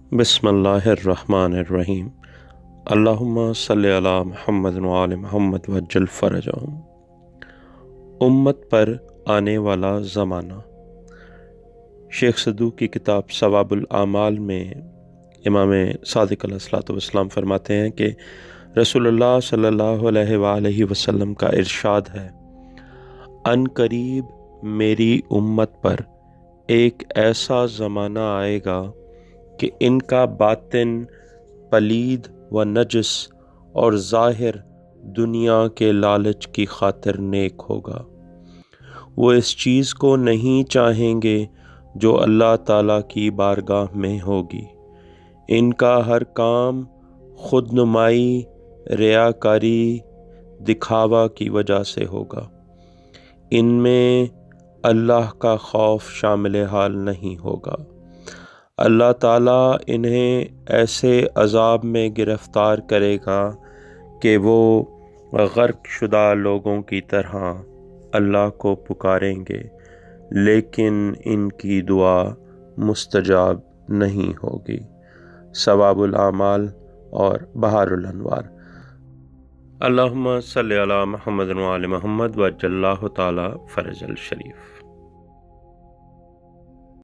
बिस्मिल्लाहिर्रहमानिर्रहीम। अल्लाहुम्मा सल्लि अला मुहम्मद व आले मुहम्मद वज्जल फ़रजहुम। उम्मत पर आने वाला ज़माना। शेख सदू की किताब सवाबुल आमाल में इमाम सादिक अलैहिस्सलाम फरमाते हैं कि रसूलुल्लाह सल्लल्लाहु अलैहि वसल्लम का इरशाद है, अनकरीब मेरी उम्मत पर एक ऐसा ज़माना आएगा कि इनका बातिन पलीद व नजस और ज़ाहिर दुनिया के लालच की खातिर नेक होगा। वो इस चीज़ को नहीं चाहेंगे जो अल्लाह ताला की बारगाह में होगी। इनका हर काम खुद नुमाई, रियाकारी, दिखावा की वजह से होगा। इनमें अल्लाह का खौफ शामिल हाल नहीं होगा। अल्लाह ताला इन्हें ऐसे अज़ाब में गिरफ़्तार करेगा कि वो गर्क शुदा लोगों की तरह अल्लाह को पुकारेंगे, लेकिन इनकी दुआ मुस्तजाब नहीं होगी। सवाबुल आमाल और बहारुल अनवार। अल्लाहुम्मा सल्लि अला मुहम्मद व आले मुहम्मद वज्जल्लाहु ताला फ़रजल शरीफ।